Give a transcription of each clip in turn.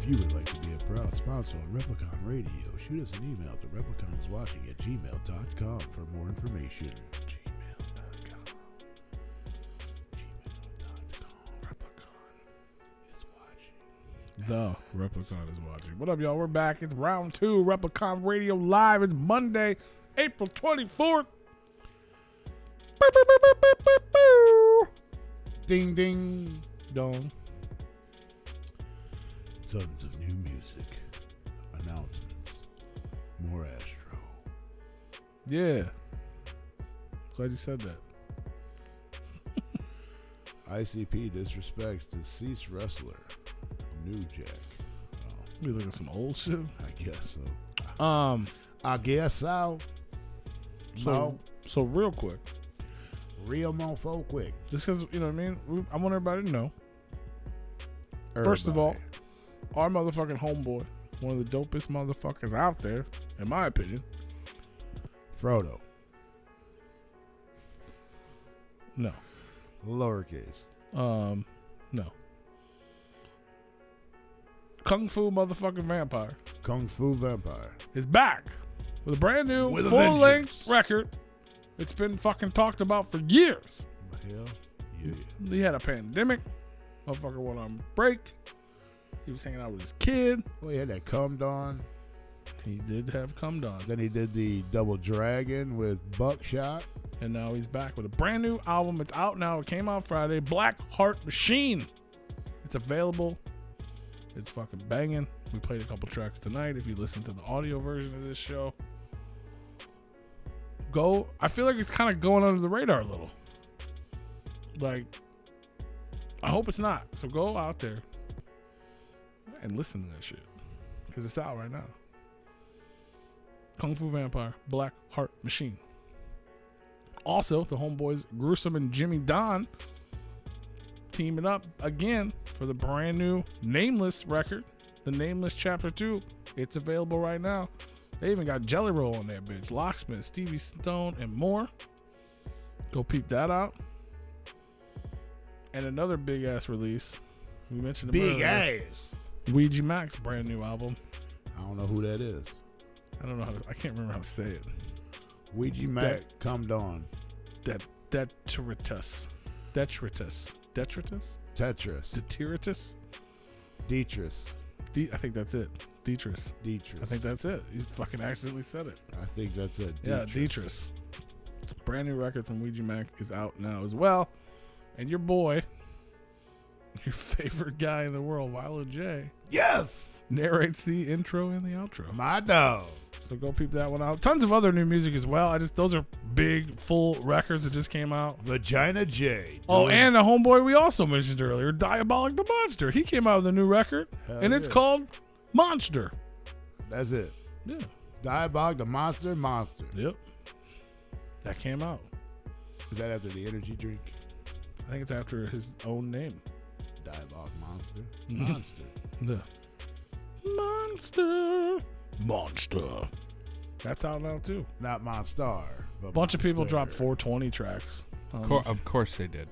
If you would like to be a proud sponsor on Replicon Radio, shoot us an email to repliconiswatching@gmail.com for more information. The Replicon is watching. What up, y'all? We're back. It's round 2, Replicon Radio Live. It's Monday, April 24th. Boop, boop, boop, boop, boop, boop, boop. Ding, ding, dong. Tons of new music, announcements, more Astro. Yeah. Glad you said that. ICP disrespects deceased wrestler, New Jack. Oh, We looking at some old shit. I guess so. I guess so. So real quick. Real mofo quick. Just because, you know what I mean? I want everybody to know. Everybody. First of all, our motherfucking homeboy, one of the dopest motherfuckers out there, in my opinion. Frodo. No. Lowercase. No. Kung Fu motherfucking Vampire Kung Fu Vampire. is back with a brand new With a full-length vengeance. record. It's been fucking talked about for years. Hell yeah. He had a pandemic. Motherfucker went on break. He was hanging out with his kid. Well, he had that Come Dawn. He did have Come Dawn. Then he did the Double Dragon with Buckshot. And now he's back with a brand new album. It's out now. It came out Friday. Black Heart Machine. It's available. It's fucking banging. We played a couple tracks tonight. If you listen to the audio version of this show, go. I feel like it's kind of going under the radar a little. Like, I hope it's not. So go out there and listen to that shit. Because it's out right now. Kung Fu Vampire, Black Heart Machine. Also, the homeboys Gruesome and Jimmy Don teaming up again for the brand new Nameless record, the Nameless Chapter 2. It's available right now. They even got Jelly Roll on that bitch, Locksmith, Stevie Stone, and more. Go peep that out. And another big ass release. We mentioned it Big earlier. ass. Ouija Mac's brand new album. I don't know who that is. I don't know I can't remember how to say it. Ouija Mac, Come Dawn. Detritus. Tetris. Detritus. Detritus. I think that's it. Detritus. Detritus. I think that's it. You fucking accidentally said it. I think that's it. Yeah, Detritus. It's a brand new record from Ouija Mac is out now as well. And your boy, your favorite guy in the world, Violet J, Yes. narrates the intro and the outro. My dog. So go peep that one out. Tons of other new music as well. Those are big, full records that just came out. Vagina J. Oh, and a homeboy we also mentioned earlier, Diabolic the Monster. He came out with a new record, and it's called Monster. That's it. Yeah. Diabolic the Monster. Yep. That came out. Is that after the energy drink? I think it's after his own name. Diabolic Monster. The Monster. That's out now too. Not Monstar. But Bunch of people Monster. dropped 420 tracks. Of course they did.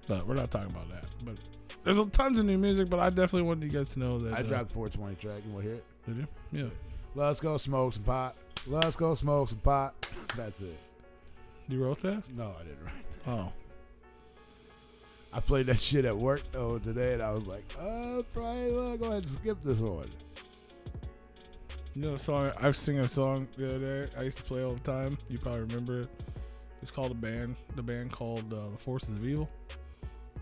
But we're not talking about that. But there's tons of new music, but I definitely wanted you guys to know that. I dropped 420 track. You want to hear it? Did you? Yeah. Let's go smoke some pot. Let's go smoke some pot. That's it. You wrote that? No, I didn't write that. Oh. I played that shit at work though today, and I was like, probably go ahead and skip this one. You know, I was singing a song the other day I used to play all the time. You probably remember it. It's called the band called The Forces of Evil.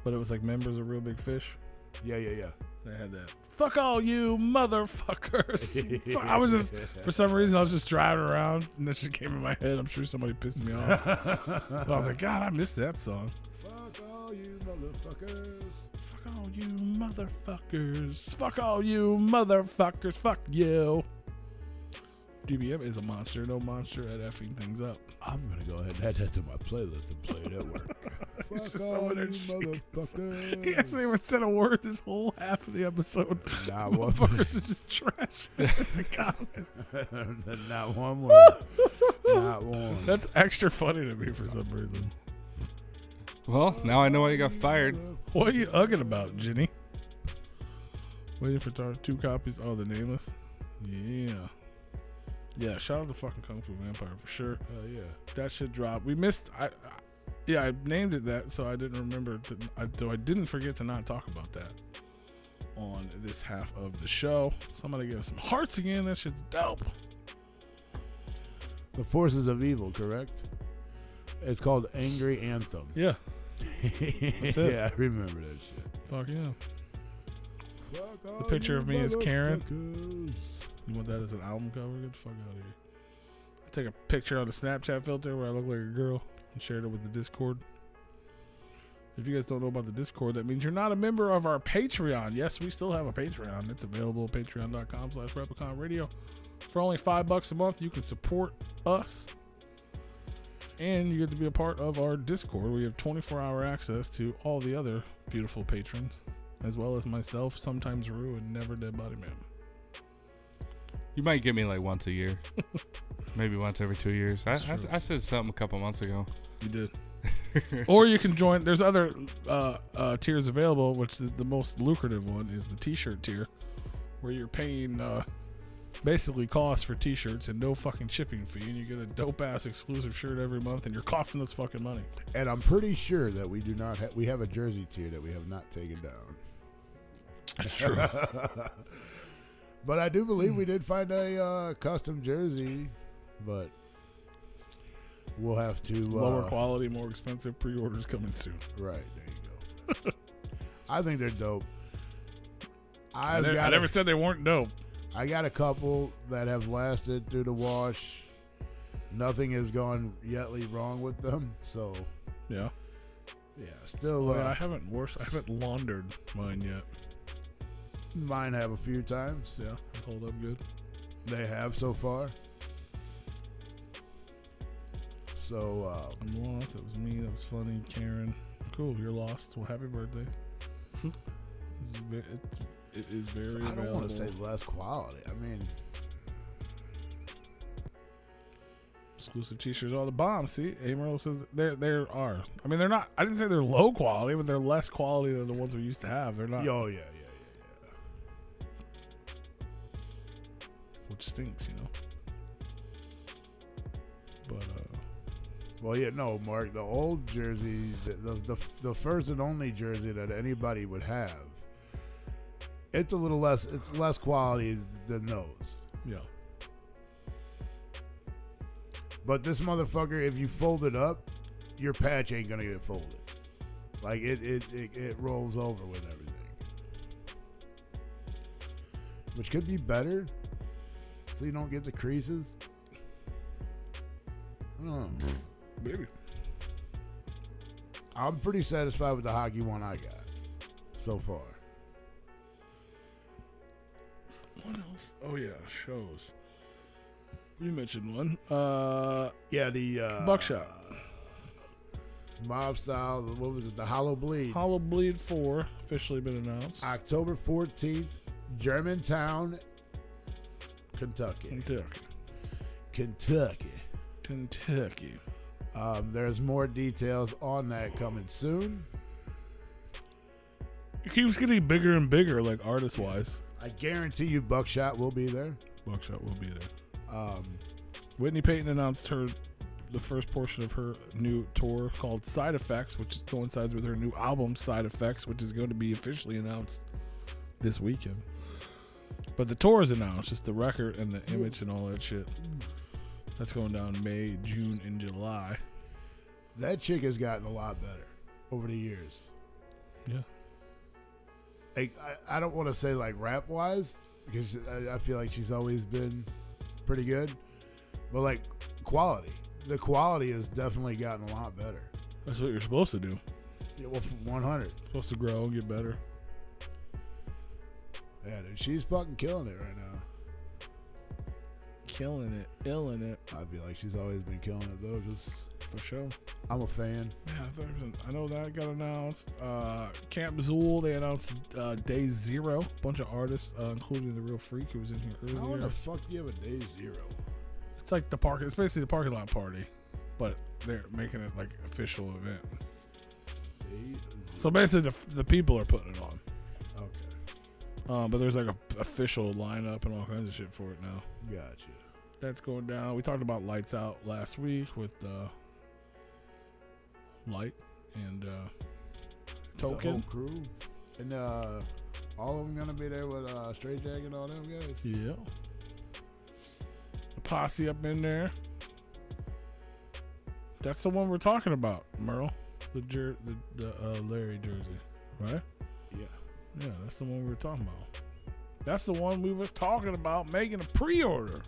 But it was like members of Real Big Fish. Yeah. They had that. Fuck all you motherfuckers. I was just, for some reason, I was just driving around and that shit came in my head. I'm sure somebody pissed me off. But I was like, God, I missed that song. Fuck all you motherfuckers. Fuck all you motherfuckers. Fuck all you motherfuckers. Fuck you. DBM is a monster. No monster at effing things up. I'm going to go ahead and add that to my playlist and play it at work. Fuck all over there you motherfuckers. He motherfuckers. hasn't even said a word this whole half of the episode. Not one Motherfuckers are just trash in the comments. Not one word. Not one. That's extra funny to me for some reason. Well, now I know why you got fired. What are you ugging about, Jenny? Waiting for 2 copies. Oh, the Nameless. Yeah. Yeah, shout out to fucking Kung Fu Vampire for sure. Oh yeah. That shit dropped. We missed. I named it that, so I didn't remember. Though I didn't forget to not talk about that on this half of the show. Somebody give us some hearts again. That shit's dope. The Forces of Evil, correct? It's called Angry Anthem. Yeah. That's it. Yeah, I remember that shit. Fuck yeah. Fuck The picture of me is Karen. motherfuckers. You want that as an album cover? Get the fuck out of here. I take a picture on the Snapchat filter where I look like a girl and shared it with the Discord. If you guys don't know about the Discord, that means you're not a member of our Patreon. Yes, we still have a Patreon. It's available at patreon.com/Replicon Radio. For only $5 a month, you can support us. And you get to be a part of our Discord. We have 24-hour access to all the other beautiful patrons, as well as myself, sometimes Rue, and Never Dead Body Man. You might get me like once a year. Maybe once every 2 years. I said something a couple months ago. You did. Or you can join. There's other tiers available, which is the most lucrative one is the T-shirt tier, where you're paying basically cost for T-shirts and no fucking shipping fee, and you get a dope-ass exclusive shirt every month, and you're costing us fucking money. And I'm pretty sure that we do not we have a jersey tier that we have not taken down. That's true. But I do believe we did find a custom jersey, but we'll have to Lower quality, more expensive. Pre-orders coming soon. Right, there you go. I think they're dope. I never said they weren't dope. I got a couple that have lasted through the wash. Nothing has gone yetly wrong with them, so yeah. Still. I haven't laundered mine yet. Mine have a few times. Yeah, they hold up good. They have so far. So I'm lost. It was me. That was funny. Karen. Cool. You're lost. Well, happy birthday. It is very I don't available. want to say less quality. I mean, exclusive T-shirts are the bomb. See, Amarillo says there are. I mean, they're not. I didn't say they're low quality, but they're less quality than the ones we used to have. They're not. Oh yeah. Which stinks, you know. But well, yeah, no, Mark. The old jersey, the first and only jersey that anybody would have. It's a little less. It's less quality than those. yeah. But this motherfucker, if you fold it up, your patch ain't gonna get folded. Like it rolls over with everything, which could be better, so you don't get the creases. I don't know. Maybe. I'm pretty satisfied with the hockey one I got so far. What else? Oh yeah, shows. You mentioned one. Yeah, the Buckshot. Mob Style. What was it? The Hollow Bleed. Hollow Bleed 4 officially been announced. October 14th, Germantown, Kentucky. Kentucky. There's more details on that coming soon. It keeps getting bigger and bigger, like artist-wise. I guarantee you Buckshot will be there. Buckshot will be there. Whitney Payton announced the first portion of her new tour called Side Effects, which coincides with her new album Side Effects, which is going to be officially announced this weekend. But the tour is announced, just the record and the image and all that shit. That's going down May, June, and July. That chick has gotten a lot better over the years. Yeah. Like, I don't want to say like rap wise, because I feel like she's always been pretty good, but like quality. The quality has definitely gotten a lot better. That's what you're supposed to do. Yeah, well, 100. Supposed to grow and get better. Yeah, dude, she's fucking killing it right now. Killing it, illing it. I feel like she's always been killing it though, because For sure. I'm a fan. Yeah, I know that got announced. Camp Zool, they announced Day Zero. Bunch of artists, including the Real Freak who was in here How in earlier. the fuck do you have a Day Zero? It's like the park. It's basically the parking lot party, but they're making it like official event. Day Zero. So basically, the people are putting it on. Okay. But there's like a official lineup and all kinds of shit for it now. Gotcha. That's going down. We talked about Lights Out last week with Light and Token. The whole crew. And all of them gonna be there with Straight Jack and all them guys. Yeah. The posse up in there. That's the one we're talking about, Merle. The Larry jersey, right? Yeah. Yeah, that's the one we were talking about. That's the one we was talking about making a pre-order.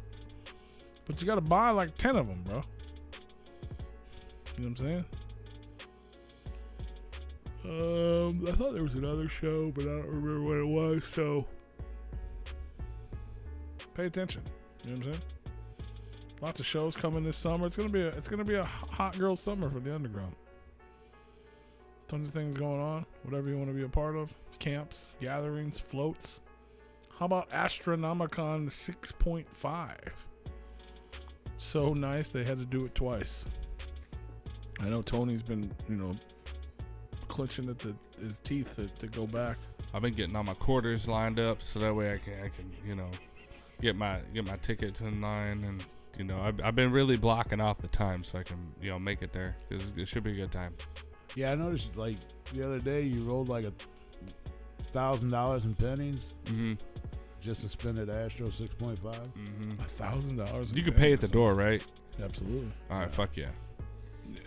But you got to buy like 10 of them, bro. You know what I'm saying? I thought there was another show, but I don't remember what it was. So pay attention. You know what I'm saying? Lots of shows coming this summer. It's gonna be a hot girl summer for the underground. Tons of things going on. Whatever you want to be a part of. Camps, gatherings, floats. How about Astronomicon 6.5? So nice they had to do it twice. I know Tony's been, clenching at his teeth to go back. I've been getting all my quarters lined up so that way I can get my tickets in line, and I've been really blocking off the time so I can make it there because it should be a good time. Yeah, I noticed like the other day you rolled like $1,000 in pennies just to spend at Astro 6.5. $1,000. You can pay at the door, right? Absolutely. All right, fuck yeah.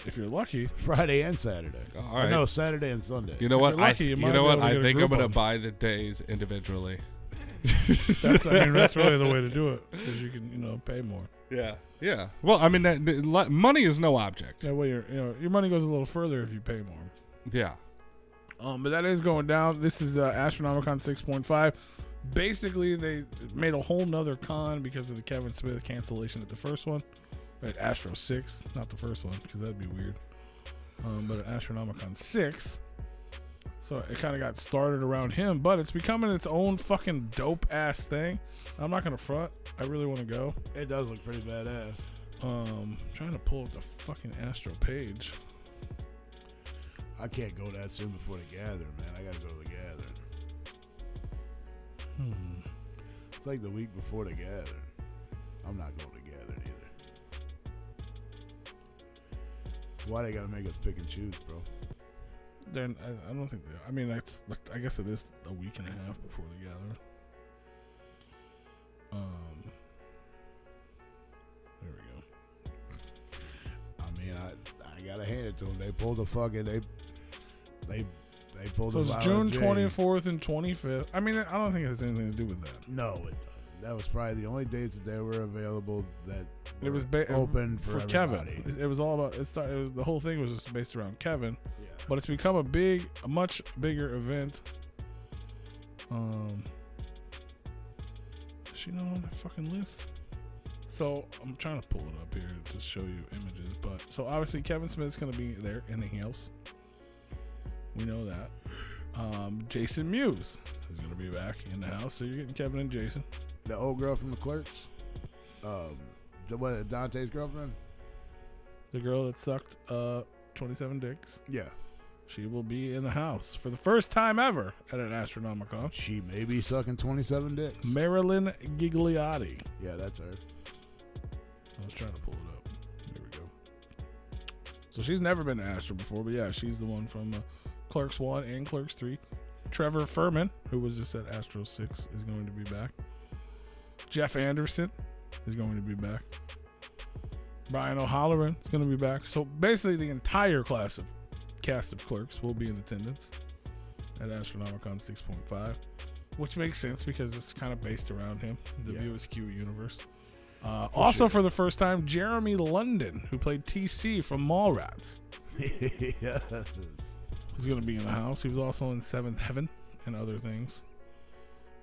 If you're lucky, Friday and Saturday. All right. No, Saturday and Sunday. You know what? Lucky, you know what? I think I'm gonna Groupon. buy the days individually. that's really the way to do it because you can pay more. Yeah. Well, I mean, money is no object. That way your money goes a little further if you pay more. Yeah. But that is going down. This is Astronomicon 6.5. Basically, they made a whole nother con because of the Kevin Smith cancellation at the first one. At Astro 6, not the first one, because that'd be weird. But at Astronomicon 6. So it kind of got started around him, but it's becoming its own fucking dope-ass thing. I'm not going to front. I really want to go. It does look pretty badass. Trying to pull up the fucking Astro page. I can't go that soon before the gathering, man. I gotta go to the gathering. It's like the week before the gathering. I'm not going to the gathering either. Why they gotta make us pick and choose, bro? Then I don't think I guess it is a week and a half before the gathering. There we go. I gotta hand it to them. They pulled the fucking they pulled. So the it's June J. 24th and 25th. I mean, I don't think it has anything to do with that. No, it doesn't. That was probably the only dates that they were available that It was open for Kevin. everybody. It was all about. It was the whole thing was just based around Kevin, Yeah. but it's become a much bigger event. Is she not on that fucking list? So I'm trying to pull it up here to show you images. But so obviously Kevin Smith's gonna be there in the house. We know that. Jason Mewes is gonna be back in the house. So you're getting Kevin and Jason. The old girl from the Clerks. Dante's girlfriend? The girl that sucked 27 dicks. Yeah. She will be in the house for the first time ever at an Astronomicon. She may be sucking 27 dicks. Marilyn Gigliotti. Yeah, that's her. I was trying to pull it up. There we go. So she's never been to Astro before, but yeah, she's the one from Clerks 1 and Clerks 3. Trevor Furman, who was just at Astro 6, is going to be back. Jeff Anderson is going to be back. Brian O'Halloran is going to be back. So basically the entire cast of Clerks will be in attendance at Astronomicon 6.5, which makes sense because it's kind of based around him, the View Askew universe. Also, for the first time, Jeremy London, who played TC from Mallrats, Yes. is going to be in the house. He was also in Seventh Heaven and other things.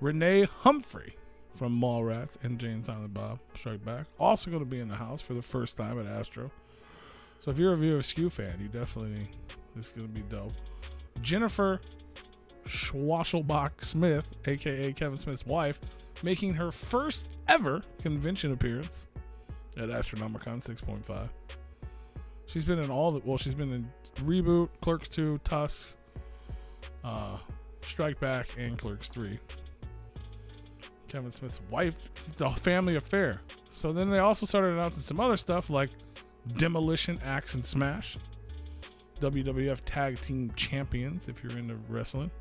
Renee Humphrey from Mallrats and Jane Silent Bob Strike Back, also going to be in the house for the first time at Astro. So if you're a View Askew fan, you definitely, this is going to be dope. Jennifer Schwasselbach Smith, a.k.a. Kevin Smith's wife, making her first ever convention appearance at Astronomicon 6.5. She's been in she's been in Reboot, Clerks 2, Tusk, Strike Back, and Clerks 3. Kevin Smith's wife. It's a family affair. So then they also started announcing some other stuff like Demolition, Axe, and Smash. WWF Tag Team Champions, if you're into wrestling.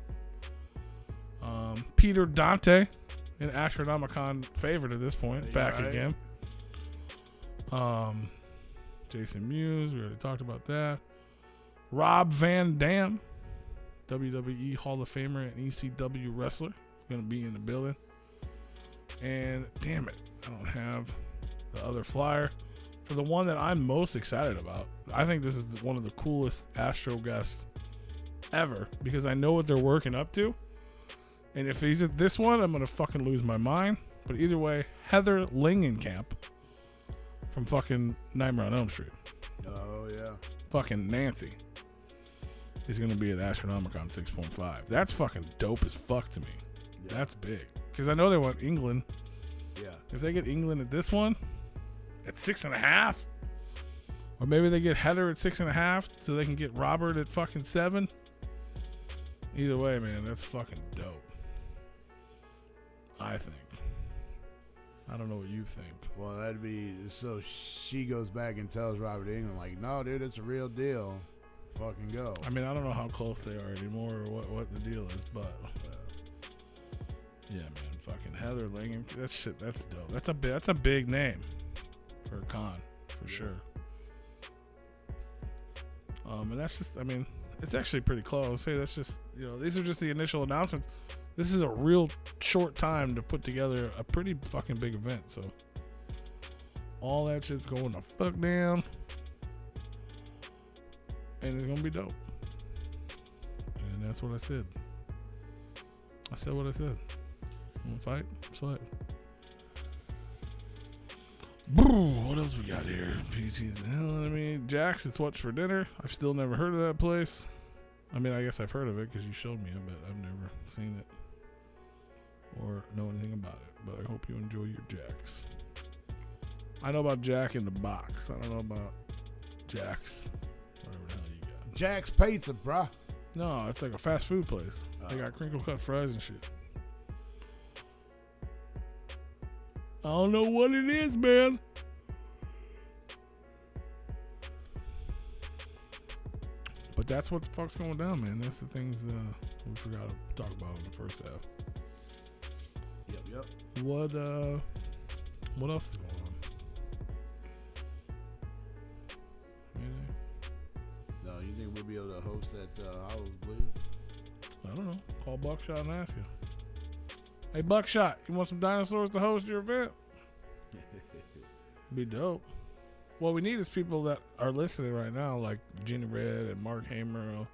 Peter Dante, an Astronomicon favorite at this point, back again. Jason Mewes, we already talked about that. Rob Van Dam, WWE Hall of Famer and ECW wrestler, going to be in the building. And damn it, I don't have the other flyer. For the one that I'm most excited about, I think this is one of the coolest Astro guests ever because I know what they're working up to. And if he's at this one, I'm going to fucking lose my mind. But either way, Heather Langenkamp from fucking Nightmare on Elm Street. Oh, yeah. Fucking Nancy is going to be at Astronomicon 6.5. That's fucking dope as fuck to me. Yeah. That's big. Because I know they want England. Yeah. If they get England at this one, at 6.5, or maybe they get Heather at 6.5 so they can get Robert at fucking 7. Either way, man, that's fucking dope. I think. I don't know what you think. Well, that'd be so she goes back and tells Robert England, like, no, dude, it's a real deal. Fucking go. I mean, I don't know how close they are anymore or what the deal is, but yeah, man, fucking Heather Langham, that's dope. That's a big name for a con, for sure. And that's just, I mean, it's actually pretty close. Hey, that's just, these are just the initial announcements. This is a real short time to put together a pretty fucking big event. So all that shit's going to fuck down, and it's gonna be dope. And that's what I said. I said what I said. Want to fight? Let's fight. What else we got here? PT's the hell out of me. Jack's, it's What's for Dinner. I've still never heard of that place. I mean, I guess I've heard of it because you showed me it, but I've never seen it or know anything about it. But I hope you enjoy your Jack's. I know about Jack in the Box. I don't know about Jack's. Whatever the hell you got. Jack's Pizza, bruh. No, it's like a fast food place. They got crinkle cut fries and shit. I don't know what it is, man. But that's what the fuck's going down, man. That's the things we forgot to talk about in the first half. Yep. What else is going on? Anything? No, you think we'll be able to host that House Blues? I don't know. Call Buckshot and ask him. Hey, Buckshot, you want some dinosaurs to host your event? Be dope. What we need is people that are listening right now, like Jenny Red and Mark Hamer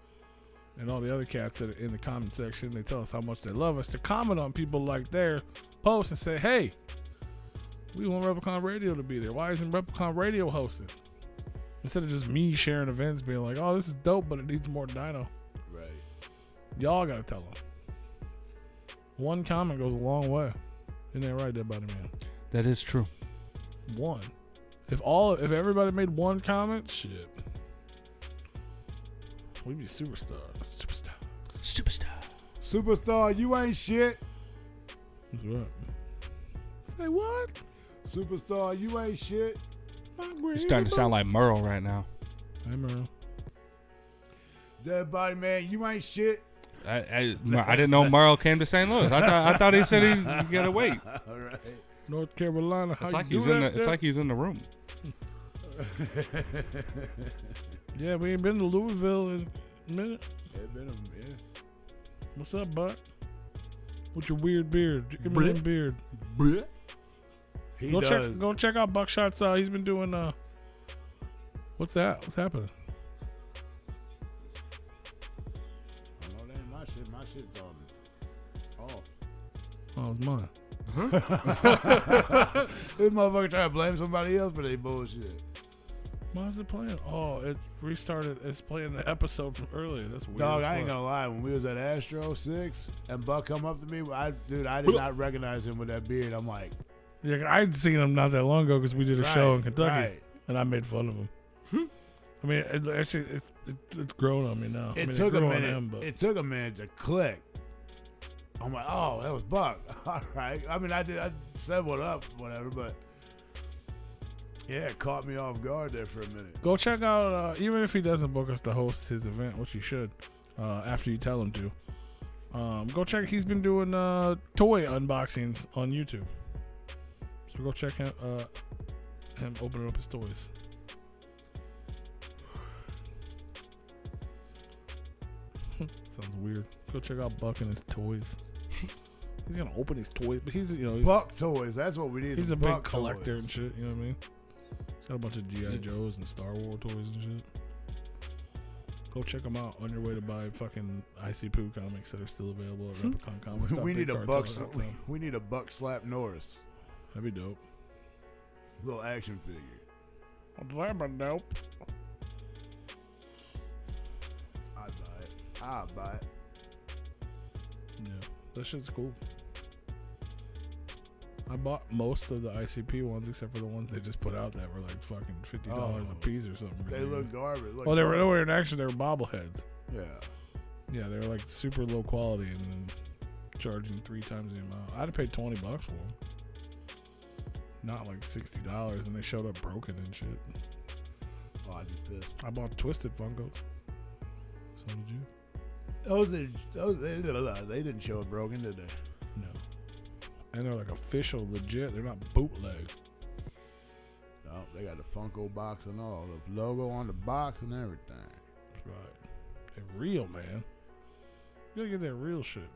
and all the other cats that are in the comment section. They tell us how much they love us, to comment on people like their posts and say, hey, we want Replicon Radio to be there. Why isn't Replicon Radio hosting? Instead of just me sharing events being like, oh, this is dope, but it needs more dino. Right. Y'all got to tell them. One comment goes a long way. Isn't that right there, buddy man? That is true. One. If everybody made one comment, shit, we'd be superstar. Superstar, you ain't shit. That's right. Say what? Superstar, you ain't shit. You're starting to sound like Merle right now. Hey, Merle. Dead body man, you ain't shit. I didn't know Merle came to St. Louis. I thought he said he gotta wait. All right. North Carolina. It's like he's in the room. Yeah, we ain't been to Louisville in a minute. Yeah. What's up, bud? What's your weird beard? Give me that beard. Go check out Buckshot's. He's been doing. What's that? What's happening? Oh, that ain't my shit. My shit's off. Oh, it's mine. This motherfucker trying to blame somebody else for their bullshit. Why is it playing? Oh, it restarted. It's playing the episode from earlier. That's weird. Dog, I ain't gonna lie. When we was at Astro 6 and Buck come up to me, I did not recognize him with that beard. I'm like, yeah, I'd seen him not that long ago because we did a show in Kentucky, and I made fun of him. I mean, it's grown on me now. It took a minute to click. I'm like, oh, that was Buck. All right. I mean, I said what up, whatever, but yeah, it caught me off guard there for a minute. Go check out, even if he doesn't book us to host his event, which he should, after you tell him to. Go check. He's been doing toy unboxings on YouTube. So go check him opening up his toys. Sounds weird. Go check out Buck and his toys. He's gonna open his toys, but he's Buck toys. That's what we need. He's a big Buck collector toys. and shit. You know what I mean? He's got a bunch of GI Joes and Star Wars toys and shit. Go check them out on your way to buy fucking IC Poo comics that are still available at Replicon Comics. We need a Buck. We need a Buck slap Norris. That'd be dope. Little action figure. That'd be dope. I'll buy it. Yeah, that shit's cool. I bought most of the ICP ones except for the ones they just put out that were like fucking $50 a piece or something. They look garbage. Well, they were actually they were bobbleheads. Yeah. Yeah, they were like super low quality and then charging 3 times the amount. I'd have paid $20 for them. Not like $60, and they showed up broken and shit. Oh, I'd be pissed. I bought Twisted Funkos. So did you? They didn't show it broken, did they? No. And they're like official, legit. They're not bootleg. No, they got the Funko box and all. The logo on the box and everything. That's right. They're real, man. You gotta get that real shit.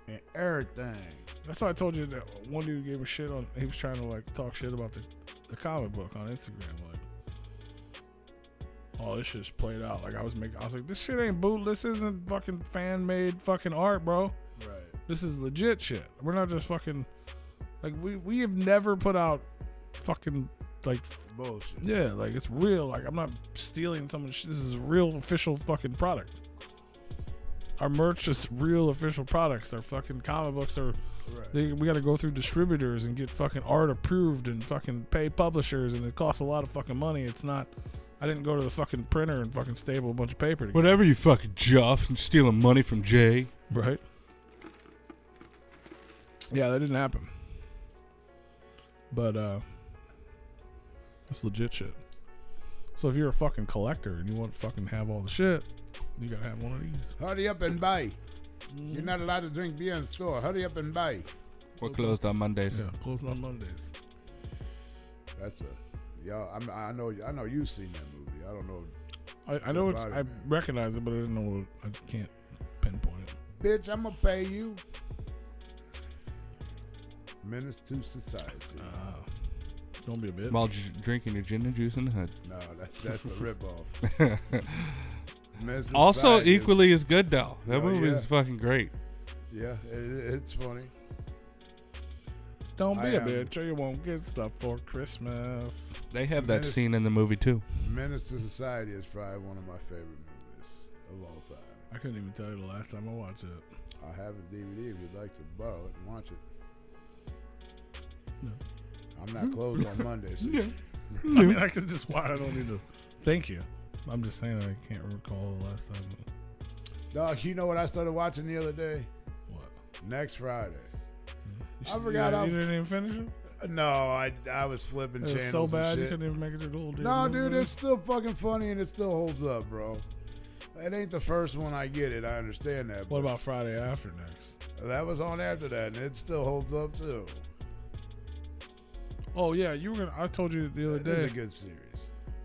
And everything. That's why I told you that one dude gave me shit on. He was trying to like talk shit about the comic book on Instagram. Like, oh, this shit's played out. Like I was like, this shit ain't boot. This isn't fucking fan made fucking art, bro. Right. This is legit shit. We're not just fucking like we have never put out fucking like bullshit. Yeah, like it's real. Like I'm not stealing someone's shit. This is real official fucking product. Our merch is real official products. Our fucking comic books are. Right. We got to go through distributors and get fucking art approved and fucking pay publishers, and it costs a lot of fucking money. It's not. I didn't go to the fucking printer and fucking staple a bunch of paper together. Whatever, you fucking Jeff, and stealing money from Jay. Right. Yeah, that didn't happen. But it's legit shit. So if you're a fucking collector and you want to fucking have all the shit, you gotta have one of these. Hurry up and buy. You're not allowed to drink beer in the store. Hurry up and buy. We're closed on Mondays. Yeah, closed on Mondays. That's y'all. I know you've seen that movie. I don't know. I know it's, I recognize it, but I didn't know. I can't pinpoint it. Bitch, I'm gonna pay you. Menace to Society. Don't be a bitch. While drinking your gin and juice in the hood. No, that's a ripoff. Also, equally as good though. That movie is fucking great. Yeah, it's funny. Don't be a bitch or you won't get stuff for Christmas. They have that scene in the movie too. Menace to Society is probably one of my favorite movies of all time. I couldn't even tell you the last time I watched it. I have a DVD if you'd like to borrow it and watch it. No. I'm not closed on Monday. So I mean, I could just watch. I don't need to. Thank you. I'm just saying I can't recall the last time. Dog, you know what I started watching the other day? What? Next Friday. Yeah. I forgot. You didn't even finish it? No, I was flipping channels. It was so bad and you shit. couldn't even make it through the whole day. No, dude, it's still fucking funny and it still holds up, bro. It ain't the first one I get it. I understand that. What about Friday after next? That was on after that, and it still holds up too. Oh yeah, you were gonna. I told you the other day. It's a good series.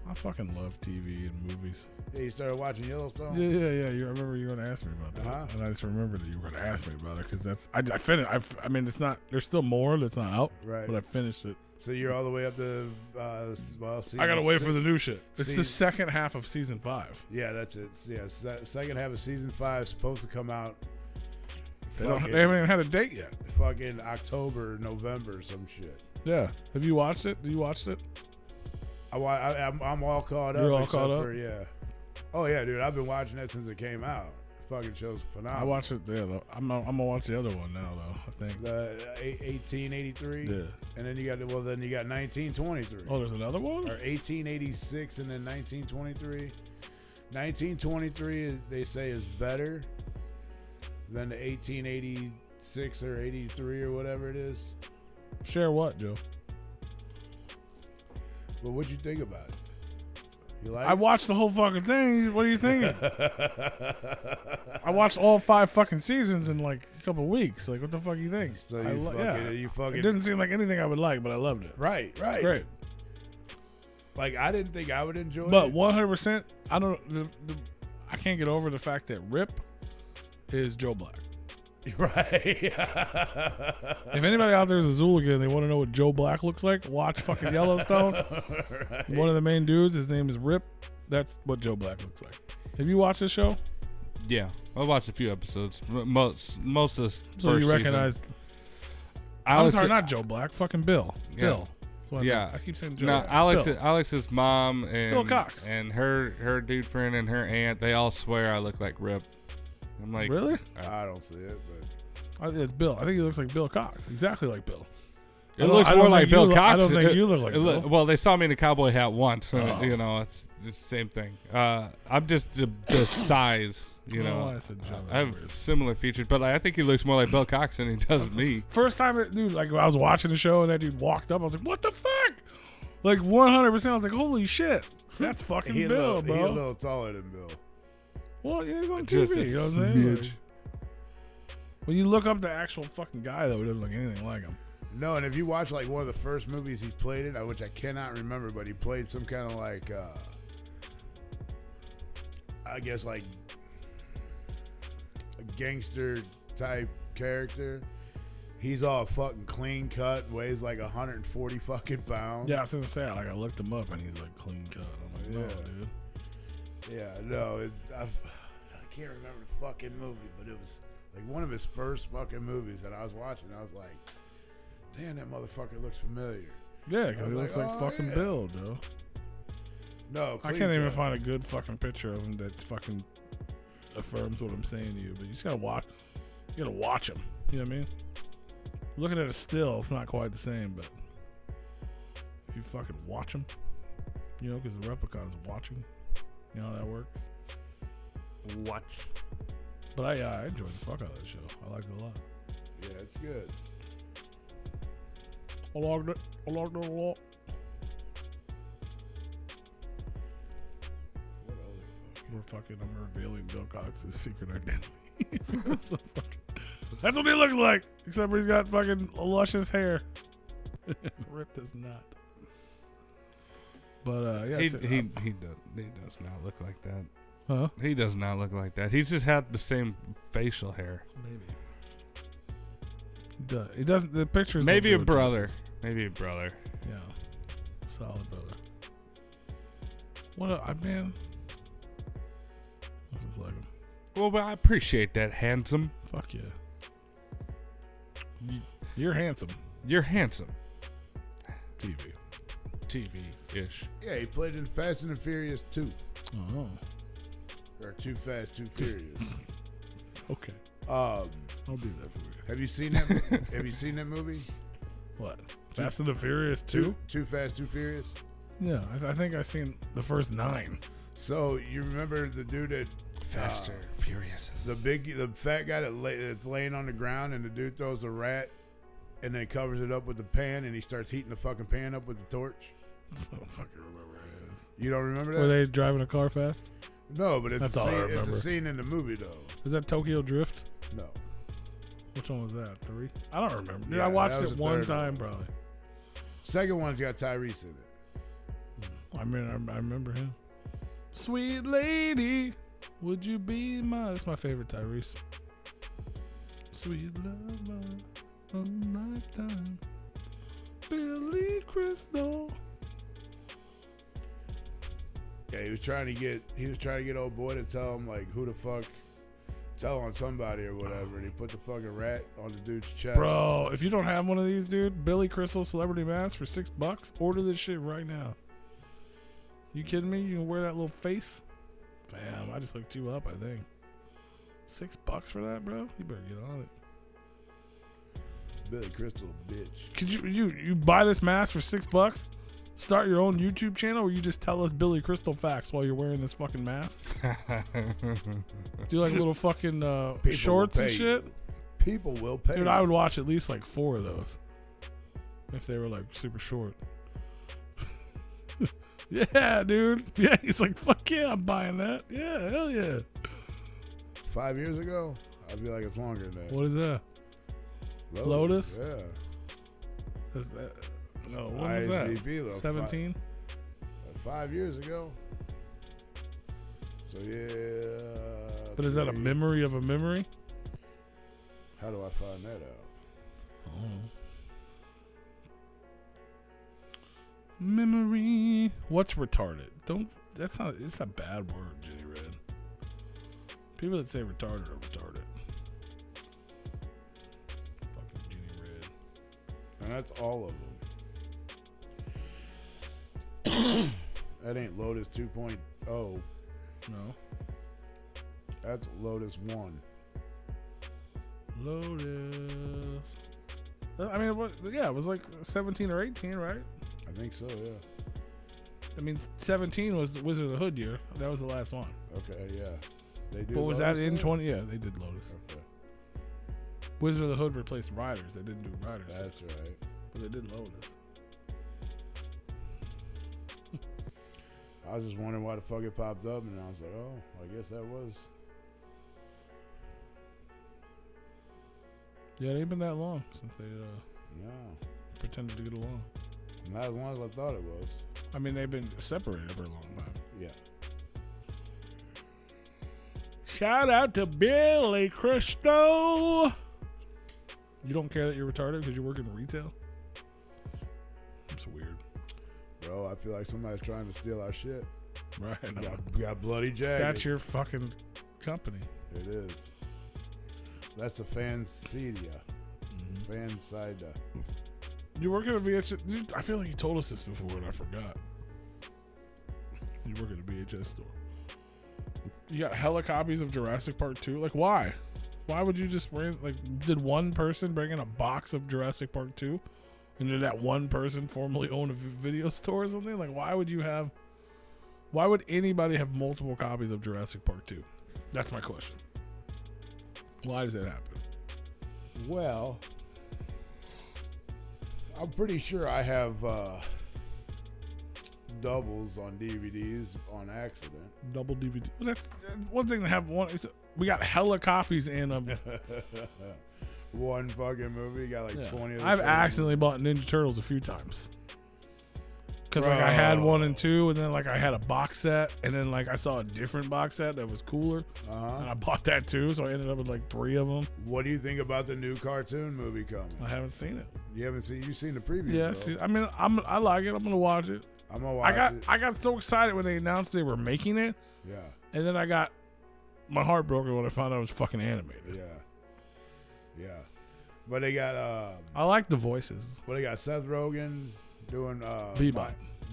I fucking love TV and movies. Yeah, you started watching Yellowstone. Yeah. You remember you were gonna ask me about that, and I just remembered that you were gonna ask me about it because that's. I finished. I mean, it's not. There's still more that's not out. Right. But I finished it. So you're all the way up to I gotta wait for the new shit. It's season, the second half of season 5. Yeah, that's it. Yeah, second half of season 5 supposed to come out. They haven't even had a date yet. Fucking October, November, some shit. Yeah. Have you watched it? You watched it? I'm all caught up. You're all caught up? Yeah. Oh yeah, dude. I've been watching that since it came out. Fucking show's phenomenal. I watched it there though. I'm gonna watch the other one now though. I think the 1883. Yeah. And then you got 1923. Oh, there's another one. Or 1886 and then 1923. 1923 they say is better than the 1880 86 or 83 or whatever it is. Share what, Joe? But what'd you think about it? You like I it? watched the whole fucking thing. What are you thinking? I watched all 5 fucking seasons in like a couple weeks. Like, what the fuck you think? So you It didn't seem like anything I would like, but I loved it. Right. It's great. Like, I didn't think I would enjoy But it. 100%, I don't. I can't get over the fact that Rip is Joe Black. Right. If anybody out there is a Zooligan and they want to know what Joe Black looks like, watch fucking Yellowstone. Right. One of the main dudes, his name is Rip. That's what Joe Black looks like. Have you watched this show? Yeah, I watched a few episodes. Most of the So first you recognize? season. I'm sorry, not Joe Black. Fucking Bill. Yeah. Bill. That's what Yeah. I keep saying Joe. No, Alex. Bill. Alex's mom and Bill Cox. and her dude friend and her aunt. They all swear I look like Rip. I'm like, Really? I don't see it, but It's Bill. I think he looks like Bill Cox. Exactly like Bill. It looks more like Bill Cox. I don't think you look like Bill. Well, they saw me in a cowboy hat once. Oh. You know, it's the same thing. I'm just the size. You know, I said Joe. I have similar features, but I think he looks more like Bill Cox than he does me. First time, dude, like when I was watching the show and that dude walked up, I was like, what the fuck? Like 100%. I was like, holy shit. That's fucking Bill, bro. He a little taller than Bill. Well, yeah, he's on Just TV. a You know what I'm saying? smidge. Like, when you look up the actual fucking guy, though, he doesn't look anything like him. No, and if you watch like one of the first movies he played in, which I cannot remember, but he played some kind of like, I guess like a gangster type character. He's all fucking clean cut, weighs like 140 fucking pounds. Yeah, I was gonna say, like, I looked him up and he's like clean cut. I'm like, no, Yeah. dude. Yeah, no, I can't remember the fucking movie, but it was like one of his first fucking movies that I was watching. I was like, damn, that motherfucker looks familiar. Yeah, because he I looks was like like, oh, fucking yeah. Bill, though. No, I can't even find a good fucking picture of him that fucking affirms what I'm saying to you. But you just gotta watch. You gotta watch him. You know what I mean? Looking at a still, it's not quite the same. But if you fucking watch him, you know, because the Replicon is watching. You know how that works. Watch. But I enjoyed the fuck out of that show. I liked it a lot. Yeah, it's good. I liked it a lot. What other We're fucking. I'm revealing Bill Cox's secret identity. That's what he looks like, except for he's got fucking luscious hair. Rip does not. But yeah, He does not look like that. huh? He does not look like that. He's just had the same facial hair. Maybe. He doesn't. The pictures. Maybe a don't do it brother. justice. Maybe a brother. Yeah, solid brother. What man? I just like him. Well, but I appreciate that, handsome. Fuck yeah. You're handsome. You're handsome. TV. TV-ish. Yeah, he played in Fast and the Furious 2. Oh. Or Too Fast, Too Furious. Okay. Um, I'll do that for you. have you seen that? Have you seen that movie? What? Fast and the Furious 2? Too Fast, Too Furious. Yeah, I think I've seen the first 9. So you remember the dude that Faster, furious. the fat guy that's laying on the ground, and the dude throws a rat, and then covers it up with the pan, and he starts heating the fucking pan up with the torch. I don't fucking remember it is. You don't remember that? Were they driving a car fast? No, but That's all I it's a remember. scene in the movie though. Is that Tokyo Drift? No. Which one was that? 3? I don't remember. Dude, Yeah, I watched that was it the one third time one. probably. Second one's got Tyrese in it. I remember him. Sweet lady, would you be my... That's my favorite Tyrese. Sweet lover of lifetime, Billy Crystal. Yeah, he was trying to get old boy to tell him like who the fuck, tell on somebody or whatever, and he put the fucking rat on the dude's chest. Bro, if you don't have one of these, dude, Billy Crystal celebrity mask for $6, order this shit right now. You kidding me? You can wear that little face? Fam, I just hooked you up, I think. $6 for that, bro? You better get on it. Billy Crystal, bitch. Could you buy this mask for $6? Start your own YouTube channel, or you just tell us Billy Crystal facts while you're wearing this fucking mask? Do like little fucking People shorts will and pay shit? you. People will pay. Dude, I would watch at least like 4 of those if they were like super short. Yeah, dude. Yeah, he's like, fuck yeah, I'm buying that. Yeah, hell yeah. 5 years ago, I feel like it's longer than that. What is that? Lotus? Yeah. Is that? No, what was that? ISGP, 17? 5 years ago. So yeah. But is that a memory of a memory? How do I find that out? Oh. Memory. What's retarded? That's not. It's a bad word, Jenny Red. People that say retarded are retarded. Fucking Jenny Red. And that's all of them. That ain't Lotus 2.0. No. That's Lotus 1. Lotus. I mean, it was like 17 or 18, right? I think so, yeah. I mean, 17 was the Wizard of the Hood year. That was the last one. Okay, yeah. They do. But was Lotus that in there? 20? Yeah, they did Lotus. Okay. Wizard of the Hood replaced Riders. They didn't do Riders. That's right. But they did Lotus. I was just wondering why the fuck it popped up, and I was like, oh, I guess that was. Yeah, it ain't been that long since they No. pretended to get along. Not as long as I thought it was. I mean, they've been separated for a long time. Yeah. Shout out to Billy Cristo. You don't care that you're retarded because you work in retail? It's weird. Bro, I feel like somebody's trying to steal our shit. Right. I know. Got bloody jagged. That's your fucking company. It is. That's a Fancedia. Fansida. You work at a VHS... Dude, I feel like you told us this before and I forgot. You work at a VHS store. You got hella copies of Jurassic Park 2? Like, why? Why would you just bring... Like, did one person bring in a box of Jurassic Park 2? And did that one person formerly own a video store or something? Like, why would you have... Why would anybody have multiple copies of Jurassic Park 2? That's my question. Why does that happen? Well, I'm pretty sure I have doubles on DVDs on accident. Double DVD. Well, that's one thing to have one. We got hella copies in them. One fucking movie got like 20 of the I've same accidentally bought Ninja Turtles a few times. Because like I had 1 and 2, and then like I had a box set, and then like I saw a different box set that was cooler, and I bought that too. So I ended up with like 3 of them. What do you think about the new cartoon movie coming? I haven't seen it. You haven't seen? You've seen the preview? Yeah, I mean, I like it. I'm gonna watch it. I'm gonna watch it. I got so excited when they announced they were making it. Yeah. And then I got my heart broken when I found out it was fucking animated. Yeah. But they got I like the voices. But they got Seth Rogen doing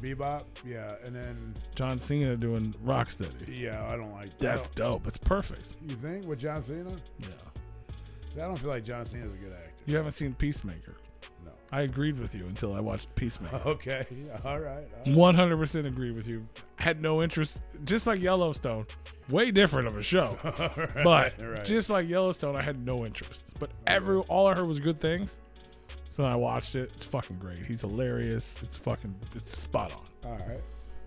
Bebop, yeah, and then John Cena doing Rocksteady. Yeah, I don't like that. That's dope. It's perfect. You think with John Cena? Yeah. See, I don't feel like John Cena's a good actor. You haven't seen Peacemaker? No. I agreed with you until I watched Peacemaker. Okay, all right. 100% agree with you. Had no interest, just like Yellowstone. Way different of a show, but just like Yellowstone, I had no interest. But all I heard was good things. So I watched it. It's fucking great. He's hilarious. It's spot on. All right.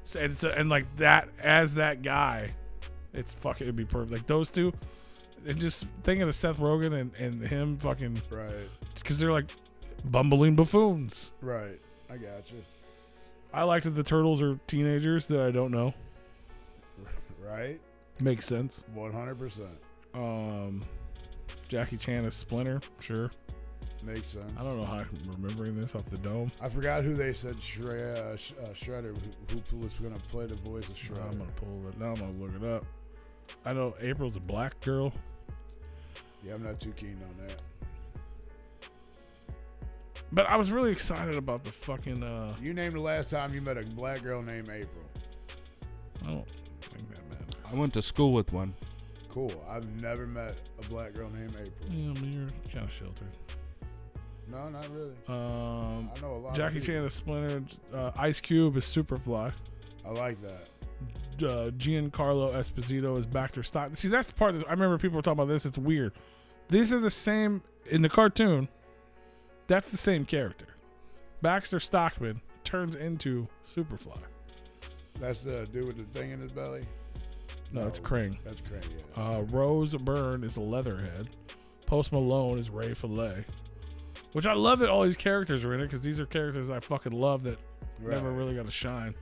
So, and like that, as that guy, it'd be perfect. Like those two, and just thinking of Seth Rogen and him fucking. Right. Because they're like bumbling buffoons. Right. I got you. I like that the turtles are teenagers that I don't know. Right. Makes sense. 100%. Jackie Chan as Splinter. Sure. Makes sense. I don't know how I'm remembering this off the dome. I forgot who they said Shredder, who was going to play the voice of Shredder. I'm going to pull it. Now I'm going to look it up. I know April's a black girl. Yeah, I'm not too keen on that. But I was really excited about the fucking... You named the last time you met a black girl named April. I don't think that matters. I went to school with one. Cool. I've never met a black girl named April. Yeah, I mean, you're kind of sheltered. No, not really. I know a lot. Jackie Chan is Splinter. Ice Cube is Superfly. I like that. Giancarlo Esposito is Baxter Stockman. See, that's the part that I remember people were talking about this. It's weird. These are the same in the cartoon. That's the same character. Baxter Stockman turns into Superfly. That's the dude with the thing in his belly? No, it's Krang. That's Krang, yeah. Rose Byrne is a Leatherhead. Post Malone is Ray Fillet. Which I love that all these characters are in it because these are characters I fucking love that never really got to shine.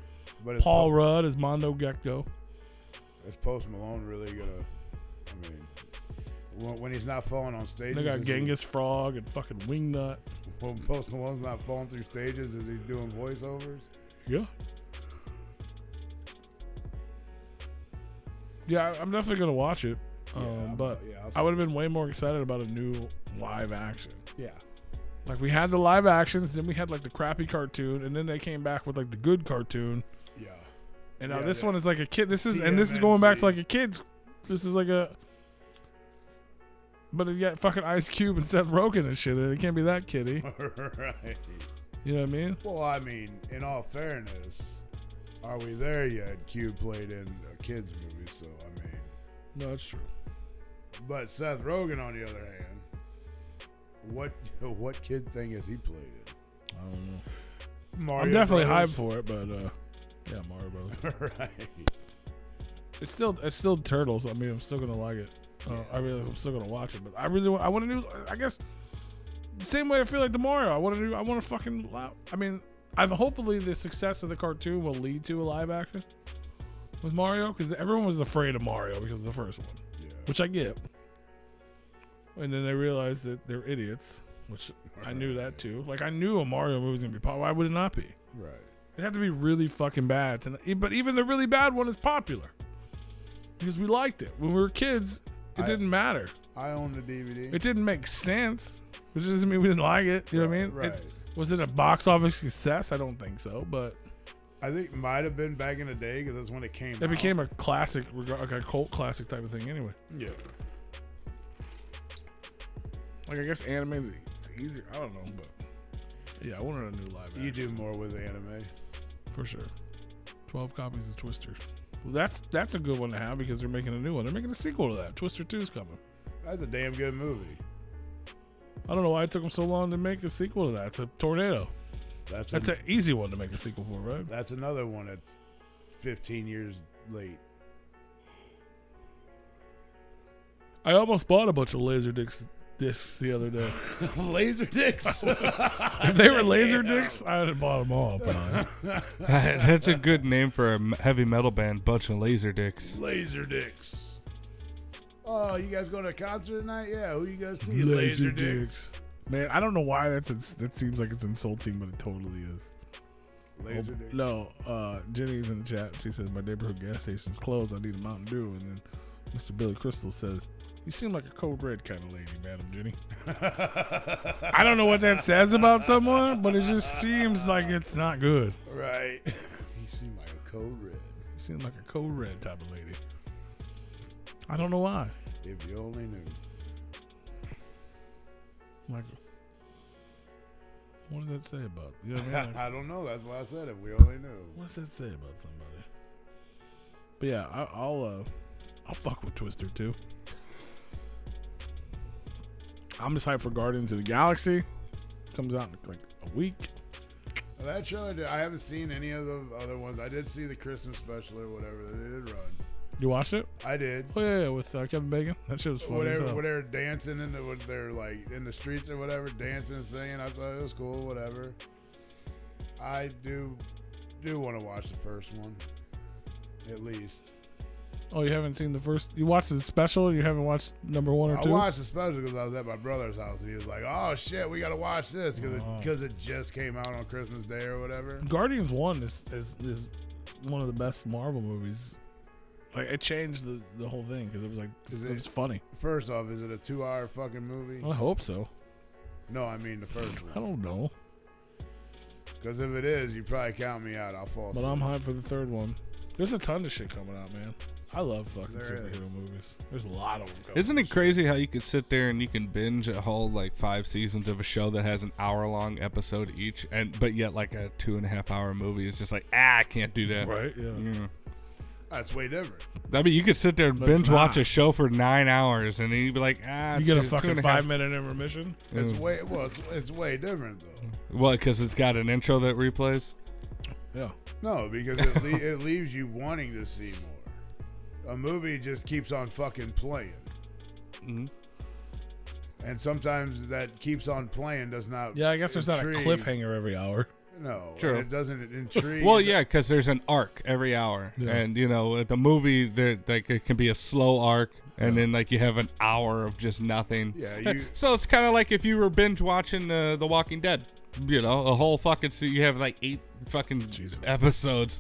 But Paul Rudd is Mondo Gecko. Is Post Malone really gonna? I mean, when he's not falling on stage, They got Genghis Frog and fucking Wingnut. When Post Malone's not falling through stages, is he doing voiceovers? Yeah. Yeah, I'm definitely gonna watch it. But I would have been way more excited about a new live action. Yeah. Like we had the live actions, then we had like the crappy cartoon, and then they came back with like the good cartoon. Yeah. And now this one is like a kid. This is going back to like a kid's. This is like a. But it got fucking Ice Cube and Seth Rogen and shit. It can't be that kiddie. Right. You know what I mean? Well, I mean, in all fairness, are we there yet? Cube played in a kids movie, so I mean. No, that's true. But Seth Rogen, on the other hand, what kid thing has he played in? I don't know. Mario I'm definitely Brothers? hyped for it, but yeah, Mario Brothers. Right. It's still Turtles. I mean, I'm still gonna like it. I realize I'm still gonna watch it, but I want to do. I guess the same way I feel like the Mario. I want to fucking. I mean, hopefully the success of the cartoon will lead to a live action with Mario because everyone was afraid of Mario because of the first one, which I get. And then they realized that they're idiots, which I knew that too. Like I knew a Mario movie was gonna be popular. Why would it not be? Right. It had to be really fucking bad. But even the really bad one is popular because we liked it when we were kids. It didn't matter. I own the DVD. It didn't make sense, which doesn't mean we didn't like it. You know what I mean? Right. Was it a box office success? I don't think so, but I think it might have been back in the day because that's when it came out. it became a classic, like a cult classic type of thing anyway. Yeah. Like, I guess anime is easier. I don't know, but yeah, I wanted a new live action. You do more with anime. For sure. 12 copies of Twister. Well, that's a good one to have because they're making a new one. They're making a sequel to that. Twister 2 is coming. That's a damn good movie. I don't know why it took them so long to make a sequel to that. It's a tornado. That's an easy one to make a sequel for, right? That's another one that's 15 years late. I almost bought a bunch of Laserdiscs the other day. Laser dicks. If they were laser dicks, I'd have bought them all. That's a good name for a heavy metal band. Bunch of laser dicks. Laser dicks. Oh, you guys going to a concert tonight? Yeah, who you guys see? Laser dicks. Man, I don't know why that seems like it's insulting, but it totally is. Laser dicks. No, Jenny's in the chat. She says my neighborhood gas station's closed. I need a Mountain Dew. And then Mr. Billy Crystal says, "You seem like a code red kind of lady, Madam Jenny." I don't know what that says about someone, but it just seems like it's not good. Right. You seem like a code red. You seem like a code red type of lady. I don't know why. If you only knew. Like, what does that say about? You know what I mean? Like, I don't know. That's why I said it. We only knew. what does that say about somebody? But yeah, I'll fuck with Twister too. I'm just hyped for Guardians of the Galaxy. Comes out in like a week. Well, that trailer, I haven't seen any of the other ones. I did see the Christmas special or whatever that they did run. You watched it? I did. Oh yeah, with Kevin Bacon. That shit was funny. Whatever, they're dancing they're like in the streets or whatever, dancing and singing. I thought it was cool. Whatever. I do want to watch the first one, at least. Oh, you haven't seen the first? You watched the special? You haven't watched number 1 or 2? I watched the special because I was at my brother's house. And he was like, "Oh shit, we gotta watch this because it just came out on Christmas Day or whatever." Guardians 1 is one of the best Marvel movies. Like it changed the whole thing because it was like it was funny. First off, is it a 2-hour fucking movie? I hope so. No, I mean the first one. I don't know. Because if it is, you probably count me out. I'll fall asleep. But I'm hyped for the third one. There's a ton of shit coming out, man. I love fucking superhero movies. There's a lot of them coming. Isn't it crazy how you could sit there and you can binge a whole like 5 seasons of a show that has an hour-long episode each, but yet like a 2.5-hour movie is just like I can't do that. Right? Yeah. That's way different. I mean, you could sit there and But it's binge watch not. a show for 9 hours, and then you'd be like, You get a two fucking and a half- 5-minute intermission. It's way different though. What? Because it's got an intro that replays. Yeah. No, because it leaves you wanting to see more. A movie just keeps on fucking playing. Mm-hmm. And sometimes that keeps on playing does not. Yeah, I guess there's not a intrigue. cliffhanger every hour. No, True. and it doesn't intrigue. Well, yeah, because there's an arc every hour, Yeah. and with the movie, there like it can be a slow arc, and then like you have an hour of just nothing. Yeah, So it's kind of like if you were binge watching The Walking Dead, a whole fucking. So you have like 8 fucking episodes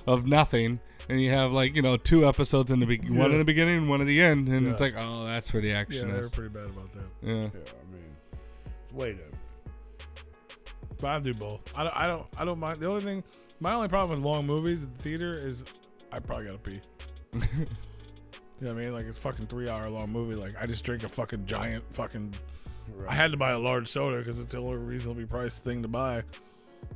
of nothing, and you have like 2 episodes in the one in the beginning and one at the end, and it's like, oh, that's where the action Yeah, they is. were pretty bad about that. Yeah. Yeah, I mean, it's way different. But I do both. I don't mind. The only thing, my only problem with long movies at the theater is I probably gotta pee. You know what I mean? Like it's fucking 3-hour long movie. Like I just drink a fucking giant fucking. Right. I had to buy a large soda because it's the only reasonably priced thing to buy,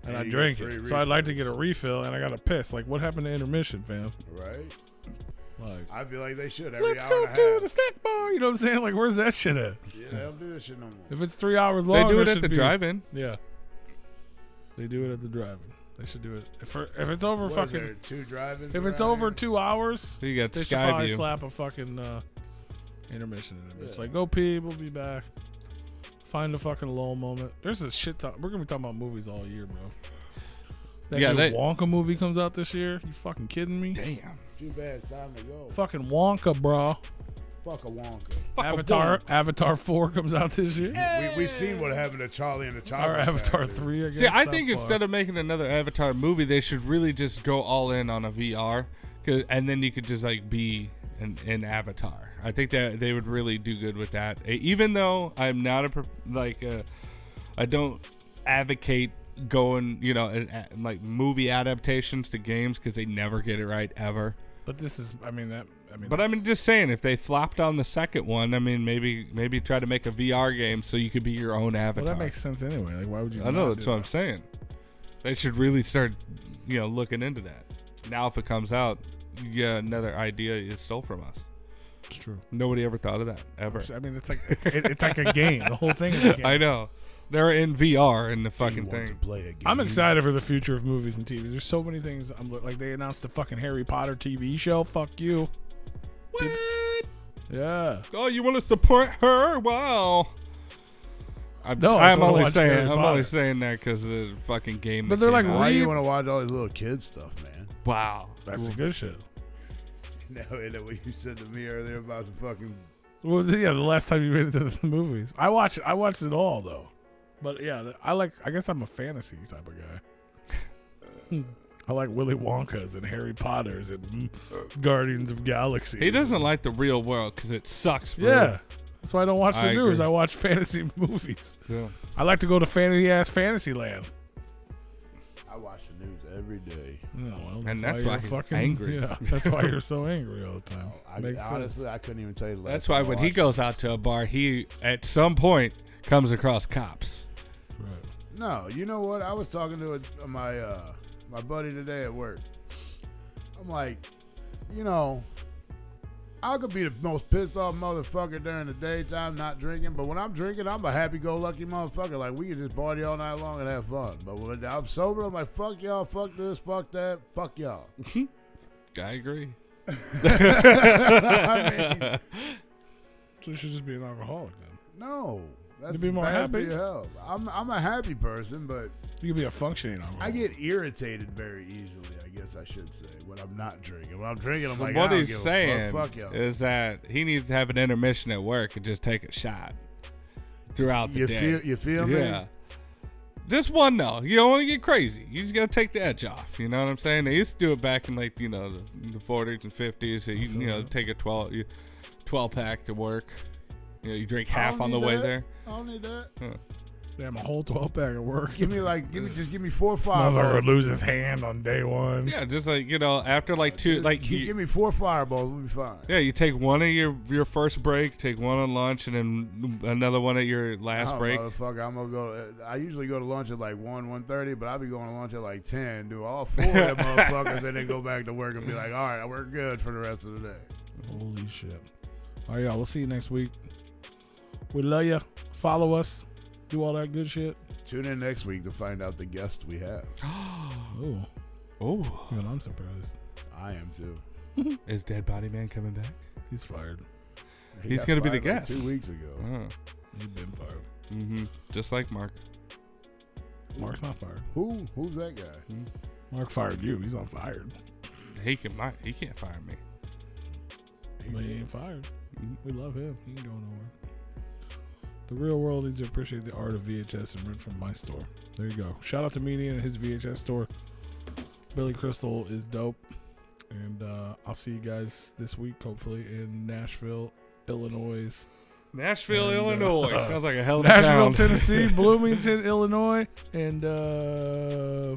and I you drank get it. free So I'd like to get a refill, and I got to piss. Like what happened to intermission, fam? Right. Like I feel like they should every let's hour go and a to half. the snack bar. You know what I'm saying? Like where's that shit at? Yeah, they don't do this shit no more. If it's 3 hours They long, do it there at the should be- drive-in. Yeah. They do it at the drive-in. They should do it. If it's over What is fucking. there, 2 drive-ins If it's around over here? 2 hours, So you got they should probably Skyview. slap a fucking intermission in it. It's Yeah. like, go pee, we'll be back. Find a fucking lull moment. There's a shit ton. We're going to be talking about movies all year, bro. That Yeah, new they- Wonka movie comes out this year. You fucking kidding me? Damn. Too bad it's time to go. Fucking Wonka, bro. Fuck a Wonka. Avatar 4 comes out this year. We seen what happened to Charlie and the Chocolate Or Avatar Factory. 3, I guess. See, I not think far. instead of making another Avatar movie, they should really just go all in on a VR, and then you could just like be an Avatar. I think that they would really do good with that. Even though I'm not I don't advocate going, like movie adaptations to games because they never get it right ever. But this is, But I'm just saying, if they flopped on the second one, maybe try to make a VR game so you could be your own avatar. Well, that makes sense anyway. Like, why would you? I know, not that's do what I'm that? saying. They should really start, looking into that. Now, if it comes out, another idea is stole from us. It's true. Nobody ever thought of that, ever. I mean, it's like a game. The whole thing is a game. I know. They're in VR in the You fucking want to thing. play a game. I'm excited for the future of movies and TV. There's so many things. Like they announced the fucking Harry Potter TV show. Fuck you. What? Yeah. Oh, you want to support her? Wow. No, I I'm wanna only watch saying. Harry I'm Potter. only saying that because of the fucking game. But that they're came like, out. Why Read- you want to watch all this little kid stuff, man? wow. That's the good shit. No, and what you said to me earlier about the fucking. Well, yeah, the last time you made it to the movies, I watched it all though. But yeah, I guess I'm a fantasy type of guy. I like Willy Wonkas and Harry Potters and Guardians of Galaxy. He doesn't like the real world because it sucks. Bro. Yeah, that's why I don't watch the I news. agree. I watch fantasy movies. Yeah. I like to go to fantasy land. I watch the news every day. No, well, And that's why you're he's fucking angry. Yeah, that's why you're so angry all the time. Makes Honestly, sense. I couldn't even tell you the last That's why time I when he watched goes out to a bar, he at some point comes across cops. Right. it. No, you know what? I was talking to my buddy today at work. I'm like, I could be the most pissed off motherfucker during the daytime not drinking, but when I'm drinking, I'm a happy-go-lucky motherfucker. Like, we can just party all night long and have fun. But when I'm sober, I'm like, fuck y'all, fuck this, fuck that, fuck y'all. I agree. I mean, So you should just be an alcoholic then. no. That's You'd be more bad for happy? your health. I'm a happy person, but You could be a functioning alcoholic. I get irritated very easily, I guess I should say, when I'm not drinking. When I'm drinking, I'm So like, what I don't he's give a saying fuck y'all. is that he needs to have an intermission at work and just take a shot throughout the day. You feel me? Yeah. Just one though. You don't want to get crazy. You just gotta take the edge off. You know what I'm saying? They used to do it back in like the 40s and 50s. So you take a 12 pack to work. You drink I half don't on the need way that. there. I don't need that. Huh. Damn, a whole 12 pack at work. Give me 4 Motherfucker fireballs. would lose his hand on day one. Yeah, just like, you know, after like two, like Give me 4 fireballs, we'll be fine. yeah, you take one at your first break, take one on lunch, and then another one at your last break. Motherfucker, I'm gonna go. I usually go to lunch at like 1:30, but I'll be going to lunch at like 10. Do all 4 of them motherfuckers, and then go back to work and be like, all right, we're good for the rest of the day. Holy shit. All right, y'all. We'll see you next week. We love you. Follow us. Do all that good shit. Tune in next week to find out the guest we have. Oh. Even I'm surprised. I am too. Is Dead Body Man coming back? He's fired. He's gonna be the fired like guest. 2 weeks ago. He's been fired. Mm-hmm. Just like Mark. Mark's not fired. Who's that guy? Mark fired you. He's not fired. He can't fire me. But he ain't fired. Mhm. We love him. He ain't going nowhere. The real world needs to appreciate the art of VHS and rent from my store. There you go. Shout out to Median and his VHS store. Billy Crystal is dope. And I'll see you guys this week, hopefully, in Nashville, Illinois. Nashville, And, Illinois. Sounds like a hell of a Nashville, town. Tennessee, Bloomington, Illinois, and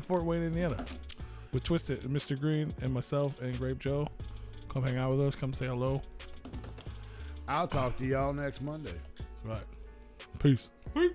Fort Wayne, Indiana. With Twisted, Mr. Green, and myself, and Grape Joe. Come hang out with us. Come say hello. I'll talk to y'all next Monday. That's right. Peace. Peace.